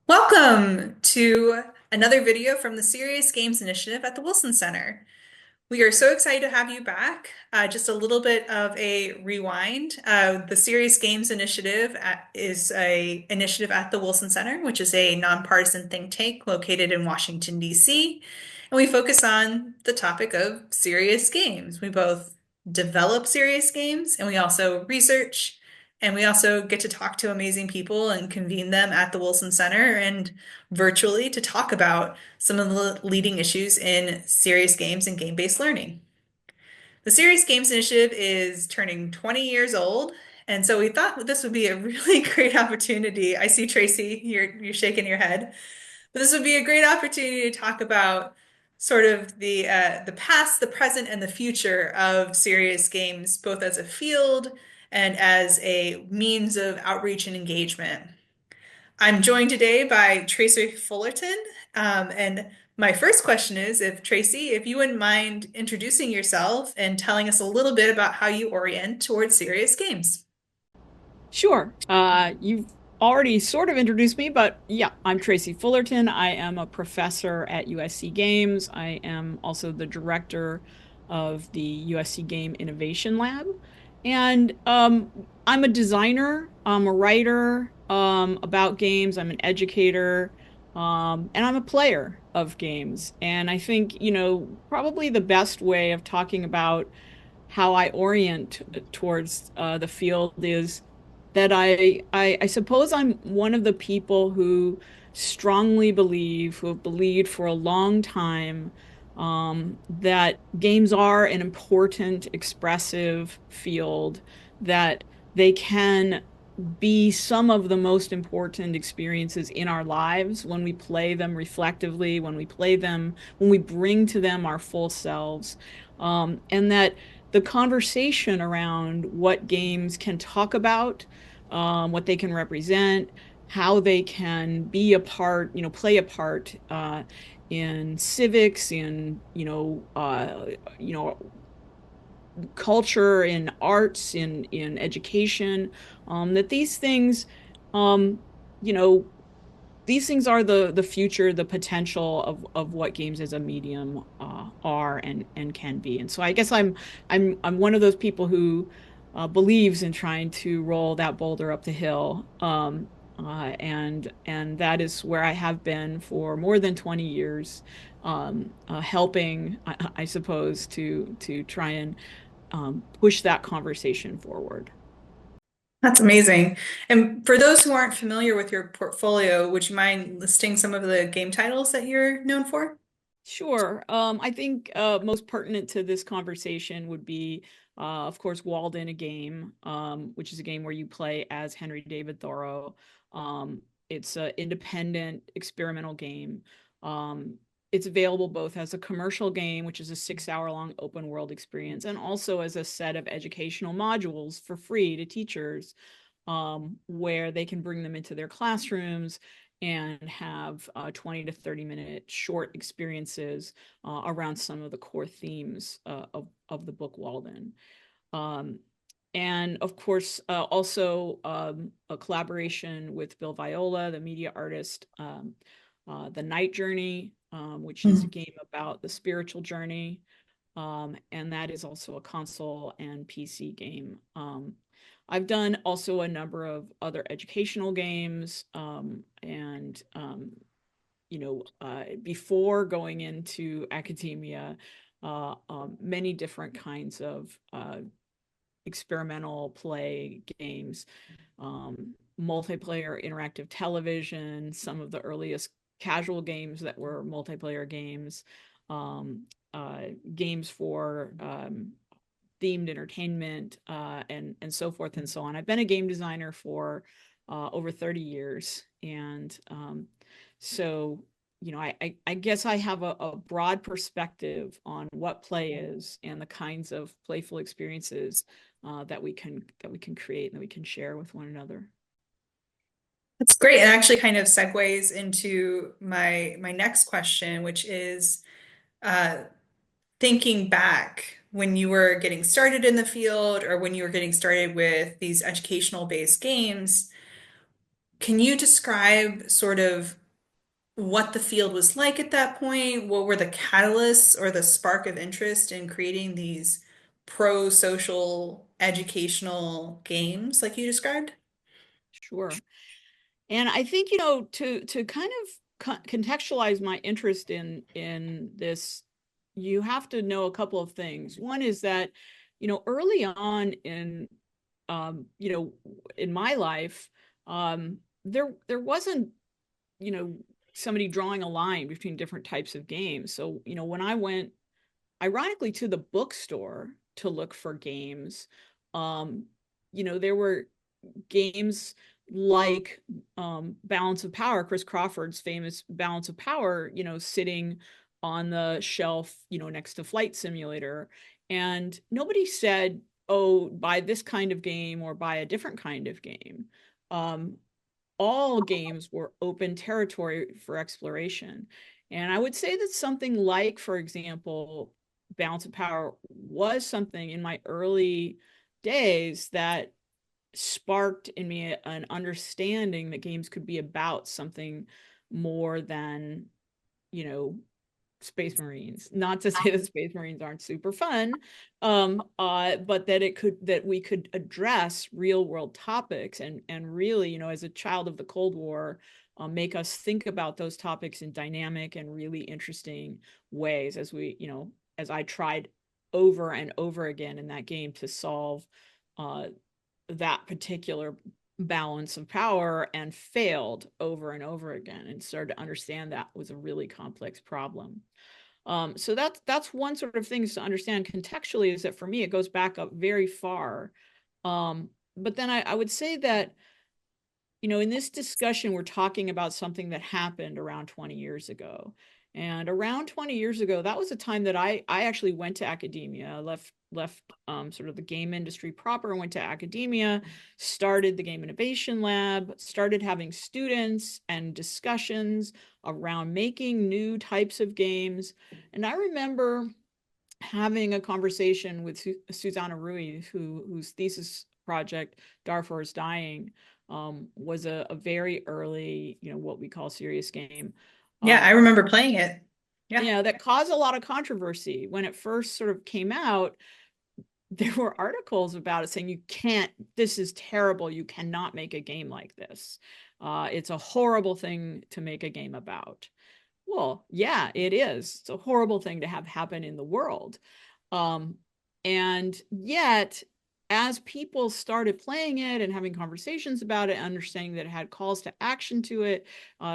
Welcome to another video from the Serious Games Initiative at the Wilson Center. We are so excited to have you back. Just a little bit of a rewind. The Serious Games Initiative is a initiative at the Wilson Center, which is a nonpartisan think tank located in Washington, D.C. And we focus on the topic of serious games. We both develop serious games and we also research and we also get to talk to amazing people and convene them at the Wilson Center and virtually to talk about some of the leading issues in serious games and game-based learning. The Serious Games Initiative is turning 20 years old, and so we thought this would be a really great opportunity. I see Tracy, you're shaking your head. But this would be a great opportunity to talk about sort of the past, the present, and the future of serious games, both as a field and as a means of outreach and engagement. I'm joined today by Tracy Fullerton. And my first question is if Tracy, if you wouldn't mind introducing yourself and telling us a little bit about how you orient towards serious games. Sure. You've already sort of introduced me, but yeah, I'm Tracy Fullerton. I am a professor at USC Games. I am also the director of the USC Game Innovation Lab. And I'm a designer, I'm a writer about games, I'm an educator, and I'm a player of games. And I think, probably the best way of talking about how I orient towards the field is that I suppose I'm one of the people who strongly believe, who have believed for a long time, that games are an important, expressive field, that they can be some of the most important experiences in our lives when we play them reflectively, when we play them, when we bring to them our full selves. And that the conversation around what games can talk about, what they can represent, how they can be a part, play a part in civics, in culture, in arts, in education, that these things, um, you know, these things are the future, the potential of what games as a medium are and can be. And so I guess I'm one of those people who believes in trying to roll that boulder up the hill. And that is where I have been for more than 20 years, helping, I suppose, to try and push that conversation forward. That's amazing. And for those who aren't familiar with your portfolio, would you mind listing some of the game titles that you're known for? Sure. I think most pertinent to this conversation would be, of course, Walden, a game, which is a game where you play as Henry David Thoreau. It's an independent experimental game. Um, it's available both as a commercial game, which is a 6 hour long open world experience, and also as a set of educational modules for free to teachers, where they can bring them into their classrooms and have 20 to 30-minute short experiences around some of the core themes of the book Walden. Um, and of course, also a collaboration with Bill Viola, the media artist, The Night Journey, which is a Mhm. game about the spiritual journey. And that is also a console and PC game. I've done also a number of other educational games, and before going into academia, many different kinds of experimental play games, multiplayer interactive television, some of the earliest casual games that were multiplayer games, um, games for themed entertainment, and so forth and so on. I've been a game designer for over 30 years, and so I guess I have a broad perspective on what play is and the kinds of playful experiences that we can create and that we can share with one another. That's great. And actually kind of segues into my next question, which is uh, thinking back when you were getting started in the field or when you were getting started with these educational based games, Can you describe sort of what the field was like at that point? What were the catalysts or the spark of interest in creating these pro-social educational games like you described? Sure. And I think, to kind of contextualize my interest in this, you have to know a couple of things. One is that, early on you know, in my life, there wasn't, you know, somebody drawing a line between different types of games. So, when I went, ironically, to the bookstore to look for games, um, there were games like Balance of Power, Chris Crawford's famous Balance of Power, sitting on the shelf, next to Flight Simulator. And nobody said, oh, buy this kind of game or buy a different kind of game. Um, all games were open territory for exploration. And I would say that something like, for example, Balance of Power was something in my early days that sparked in me an understanding that games could be about something more than, you know, Space Marines. Not to say that Space Marines aren't super fun, but that we could address real world topics and really, as a child of the Cold War, make us think about those topics in dynamic and really interesting ways as as I tried over and over again in that game to solve uh, that particular balance of power and failed over and over again and started to understand that was a really complex problem. So that's one sort of things to understand contextually is that for me it goes back up very far. But then I would say that in this discussion, we're talking about something that happened around 20 years ago. And around 20 years ago, that was a time that I actually went to academia, left sort of the game industry proper, went to academia, started the Game Innovation Lab, started having students and discussions around making new types of games. And I remember having a conversation with Susanna Rui, whose thesis project, Darfur is Dying, was a very early, what we call serious game. Yeah, I Um, remember playing it. Yeah. that caused a lot of controversy. When it first sort of came out, there were articles about it saying, this is terrible. You cannot make a game like this. It's a horrible thing to make a game about. Well, yeah, it is. It's a horrible thing to have happen in the world. Um, and yet, as people started playing it and having conversations about it, understanding that it had calls to action to it,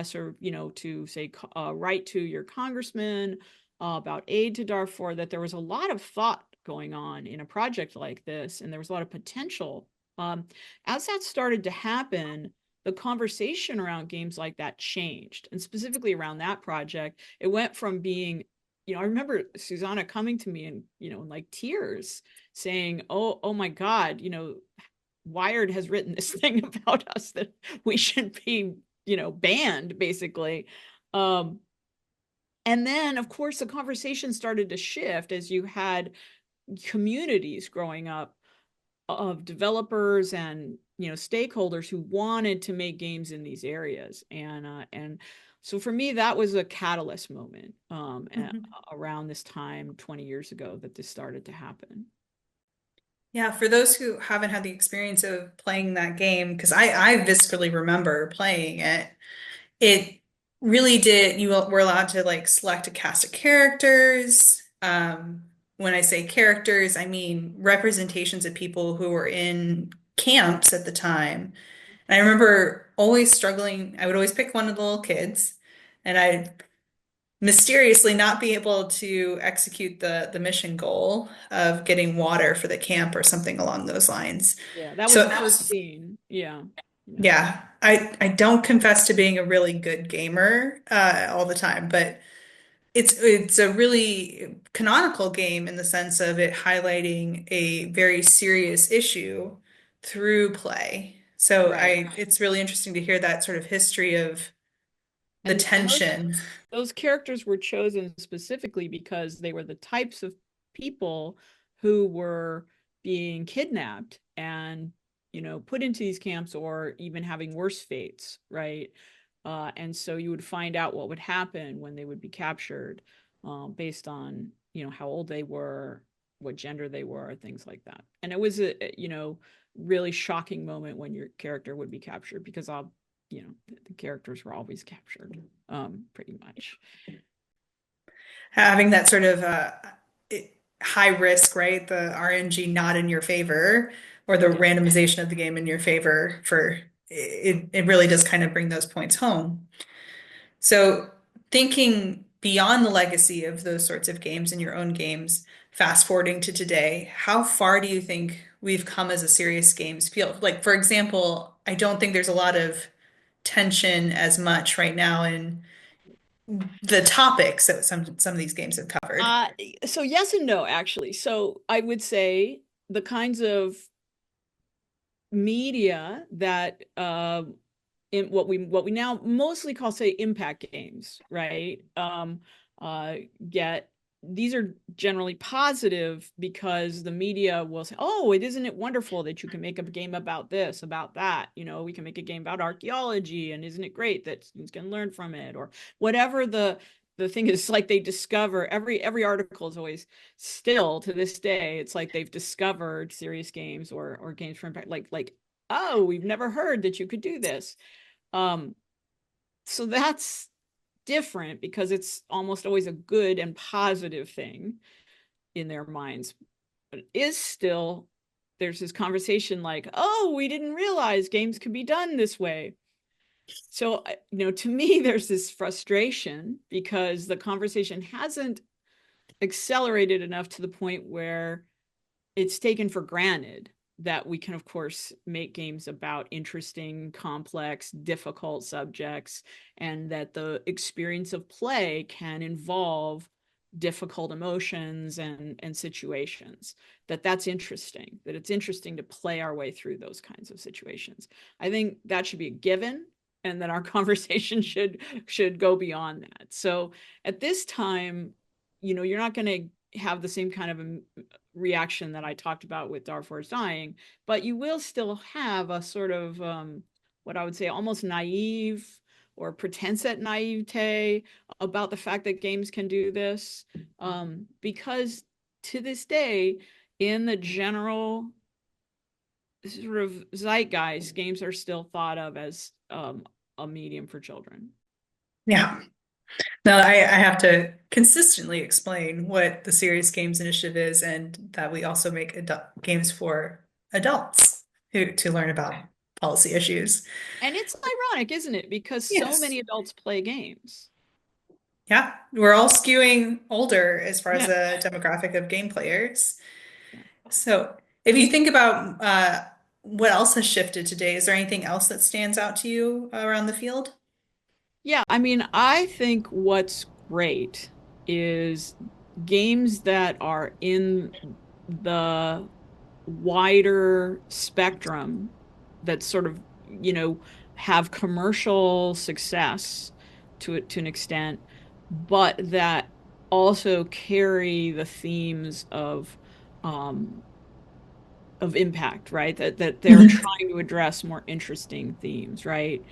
sort of, to say, write to your congressman about aid to Darfur, that there was a lot of thought going on in a project like this, and there was a lot of potential. As that started to happen, the conversation around games like that changed. And specifically around that project, it went from being, I remember Susanna coming to me and, in like tears saying, oh my God, Wired has written this thing about us that we should be, banned basically. Um, and then, of course, the conversation started to shift as you had communities growing up of developers and stakeholders who wanted to make games in these areas, and so for me that was a catalyst moment Mhm. around this time 20 years ago that this started to happen. Yeah, for those who haven't had the experience of playing that game, because I viscerally remember playing it, it really did. You were allowed to like select a cast of characters. When I say characters, I mean representations of people who were in camps at the time. And I remember always struggling. I would always pick one of the little kids, and I'd mysteriously not be able to execute the mission goal of getting water for the camp or something along those lines. Yeah, that was So the first scene. Yeah, yeah, yeah, I don't confess to being a really good gamer all the time, but it's a really canonical game in the sense of it highlighting a very serious issue through play. So right. it's really interesting to hear that sort of history of the And tension. those characters were chosen specifically because they were the types of people who were being kidnapped and put into these camps or even having worse fates, right? And so you would find out what would happen when they would be captured, based on, how old they were, what gender they were, things like that. And it was a really shocking moment when your character would be captured because the characters were always captured, pretty much. Having that sort of high risk, right? The RNG not in your favor, or the Yeah. randomization of the game in your favor for it really does kind of bring those points home. So thinking beyond the legacy of those sorts of games in your own games, fast forwarding to today, how far do you think we've come as a serious games field? Like, for example, I don't think there's a lot of tension as much right now in the topics that some of these games have covered. Uh, so yes and no, actually. So I would say the kinds of media that in what we now mostly call, say, impact games, right? Uh get These are generally positive because the media will say, oh, isn't it wonderful that you can make a game about this, about that, we can make a game about archaeology, and isn't it great that students can learn from it, or whatever the thing is. Like, they discover every article is always, still to this day, it's like they've discovered serious games or games for impact, like, oh, we've never heard that you could do this. um so that's different because it's almost always a good and positive thing in their minds. But it is still, there's this conversation like, oh, we didn't realize games could be done this way. So, to me, there's this frustration because the conversation hasn't accelerated enough to the point where it's taken for granted that we can, of course, make games about interesting, complex, difficult subjects, and that the experience of play can involve difficult emotions and situations. That's interesting. That it's interesting to play our way through those kinds of situations. I think that should be a given, and that our conversation should go beyond that. So at this time, you're not going to have the same kind of reaction that I talked about with Darfur's dying, but you will still have a sort of, what I would say, almost naive or pretense at naivete about the fact that games can do this, because to this day, in the general sort of zeitgeist, games are still thought of as, a medium for children. Yeah. Now, I have to consistently explain what the Serious Games Initiative is and that we also make games for adults who to learn about policy issues. And it's ironic, isn't it? Because so Yes. many adults play games. Yeah, we're all skewing older as far as Yeah. a demographic of game players. Yeah. So, if you think about what else has shifted today, is there anything else that stands out to you around the field? Yeah, I mean, I think what's great is games that are in the wider spectrum that sort of, you know, have commercial success to an extent, but that also carry the themes um of impact, right? That they're Mhm. trying to address more interesting themes, right?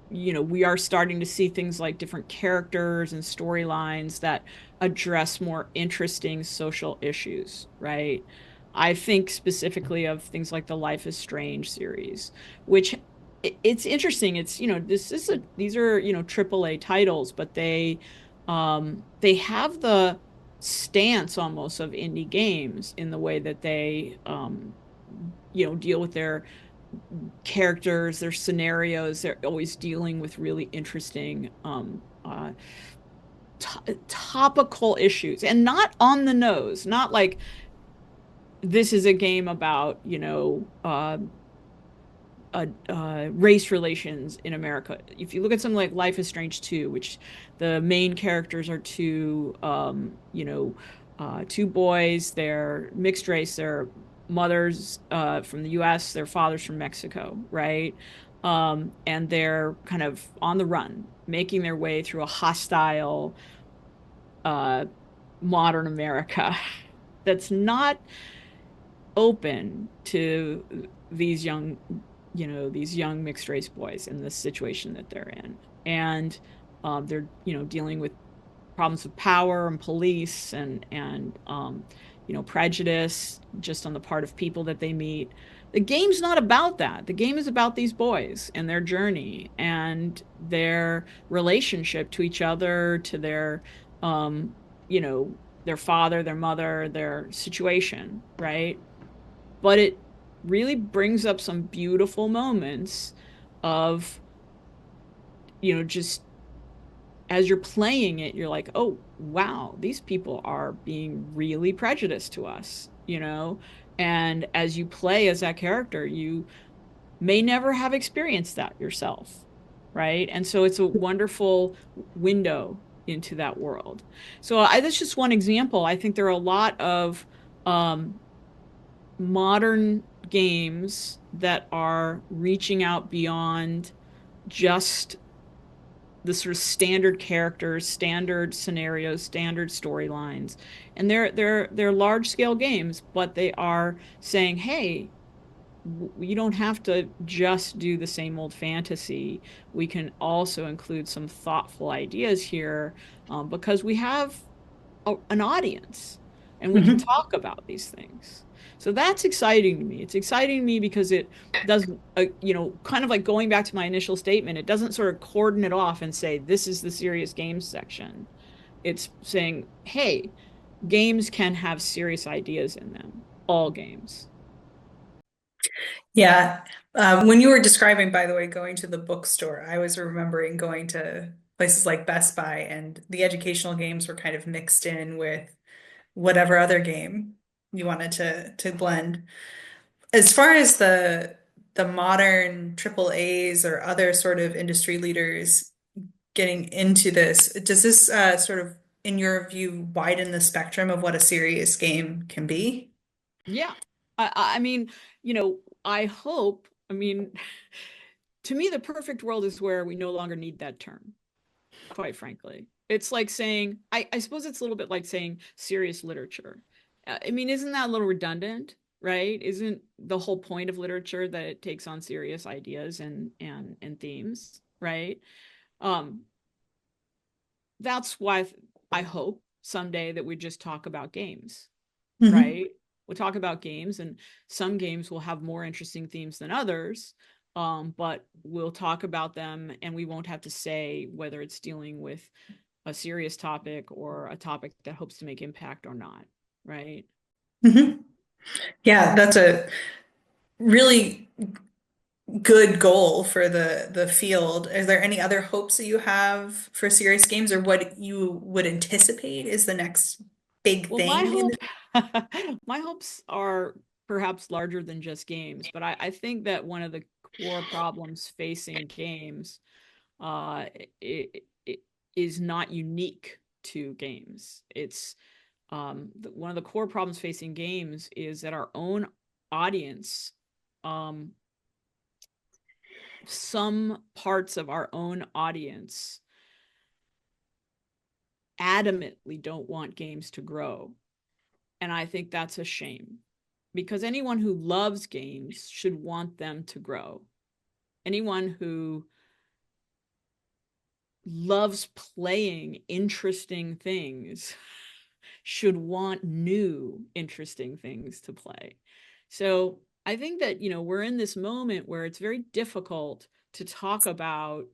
We are starting to see things like different characters and storylines that address more interesting social issues, right? I think specifically of things like the Life is Strange series, which it's interesting. It's, these are, AAA titles, but they have the stance almost of indie games in the way that they deal with their characters, their scenarios. They're always dealing with really interesting topical issues, and not on the nose, not like this is a game about race relations in America. If you look at something like Life is Strange 2, which the main characters are two boys, they're mixed race, their mothers from the US, their fathers from Mexico, right? And they're kind of on the run, making their way through a hostile uh, modern America that's not open to these young, these young mixed race boys in the situation that they're in. And they're, dealing with problems with power and police and prejudice just on the part of people that they meet. The game's not about that. The game is about these boys and their journey and their relationship to each other, to um, you know, their father, their mother, their situation, right? But it really brings up some beautiful moments of, just as you're playing it, you're like, oh, wow, these people are being really prejudiced to us, you know? And as you play as that character, you may never have experienced that yourself, right? And so it's a wonderful window into that world. So that's just one example. I think there are a lot of um, modern games that are reaching out beyond just the sort of standard characters, standard scenarios, standard storylines. And they're large scale games, but they are saying, "Hey, you don't have to just do the same old fantasy. We can also include some thoughtful ideas here, because we have an audience and we can Mhm. talk about these things." So that's exciting to me. It's exciting to me because it doesn't, kind of like going back to my initial statement, it doesn't sort of cordon it off and say, this is the serious games section. It's saying, hey, games can have serious ideas in them, all games. Yeah. When you were describing, by the way, going to the bookstore, I was remembering going to places like Best Buy, and the educational games were kind of mixed in with whatever other game you wanted to blend. As far as the modern triple A's or other sort of industry leaders getting into this, does this sort of, in your view, widen the spectrum of what a serious game can be? Yeah. I mean, I hope, I mean, to me, the perfect world is where we no longer need that term, quite frankly. It's like saying, I suppose it's a little bit like saying serious literature. I mean, isn't that a little redundant, right? Isn't the whole point of literature that it takes on serious ideas and themes, right? Um, that's why I hope someday that we just talk about games, Hmm. right? We'll talk about games, and some games will have more interesting themes than others. But we'll talk about them, and we won't have to say whether it's dealing with a serious topic or a topic that hopes to make impact or not, right? Hmm. Yeah, that's a really good goal for the field. Are there any other hopes that you have for serious games, or what you would anticipate is the next big Well, my thing in the... hope, my hopes are perhaps larger than just games, but I think that one of the core problems facing games uh, it is not unique to games. It's one of the core problems facing games is that our own audience, um, some parts of our own audience adamantly don't want games to grow. And I think that's a shame because anyone who loves games should want them to grow. Anyone who loves playing interesting things should want new interesting things to play. So I think that, we're in this moment where it's very difficult to talk about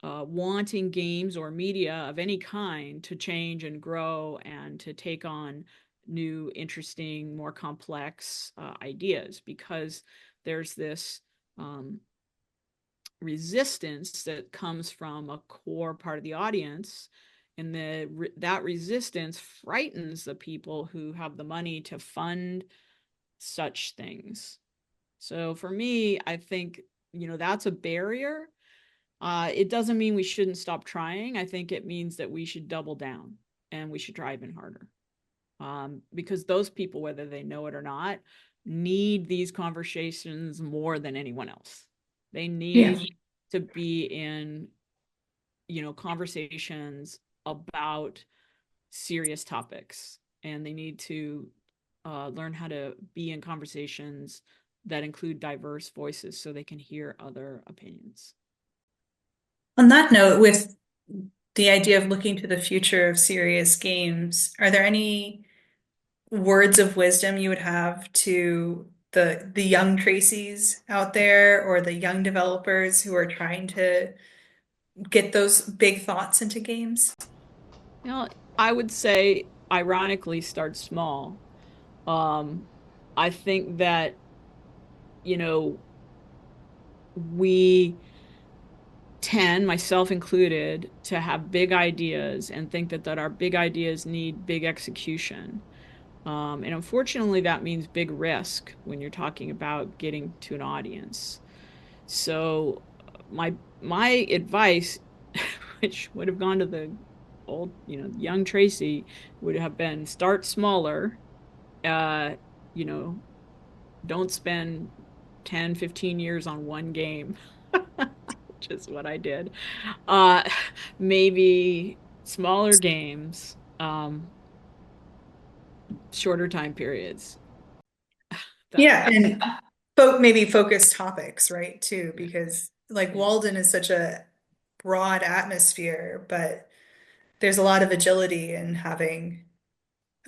wanting games or media of any kind to change and grow and to take on new, interesting, more complex ideas because there's this um, resistance that comes from a core part of the audience. And that resistance frightens the people who have the money to fund such things. So for me, I think, that's a barrier. It doesn't mean we shouldn't stop trying. I think it means that we should double down and we should try even harder. Because those people, whether they know it or not, need these conversations more than anyone else. They Yeah. need to be in, conversations about serious topics, and they need to learn how to be in conversations that include diverse voices so they can hear other opinions. On that note, with the idea of looking to the future of serious games, are there any words of wisdom you would have to the young Tracys out there or the young developers who are trying to get those big thoughts into games? You know, I would say, ironically, start small. Um, I think that, you know, we tend, myself included, to have big ideas and think that our big ideas need big execution. And unfortunately, that means big risk when you're talking about getting to an audience. So my advice, which would have gone to the old, young Tracy, would have been start smaller. Uh, you know, don't spend 10, 15 years on one game, which is what I did. Uh, maybe smaller games, shorter time periods. That Yeah, and maybe focus topics, right, too, yeah, because like yeah. Walden is such a broad atmosphere, but there's a lot of agility in having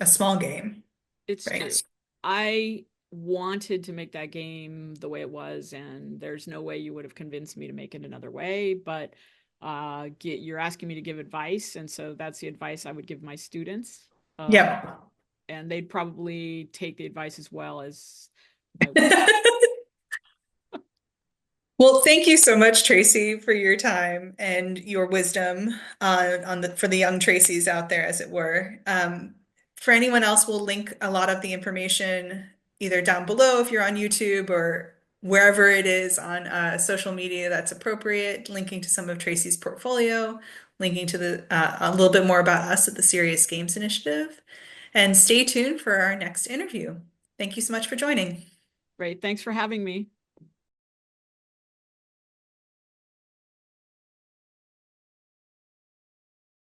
a small game, It's true. right? I wanted to make that game the way it was, and there's no way you would have convinced me to make it another way. But you're asking me to give advice, and so that's the advice I would give my students. Uh, Yep. and they'd probably take the advice as well as I would. Well, thank you so much, Tracy, for your time and your wisdom on the for the young Tracys out there, as it were. For anyone else, we'll link a lot of the information either down below if you're on YouTube or wherever it is on social media that's appropriate, linking to some of Tracy's portfolio, linking to a little bit more about us at the Serious Games Initiative. And stay tuned for our next interview. Thank you so much for joining. Great. Thanks for having me.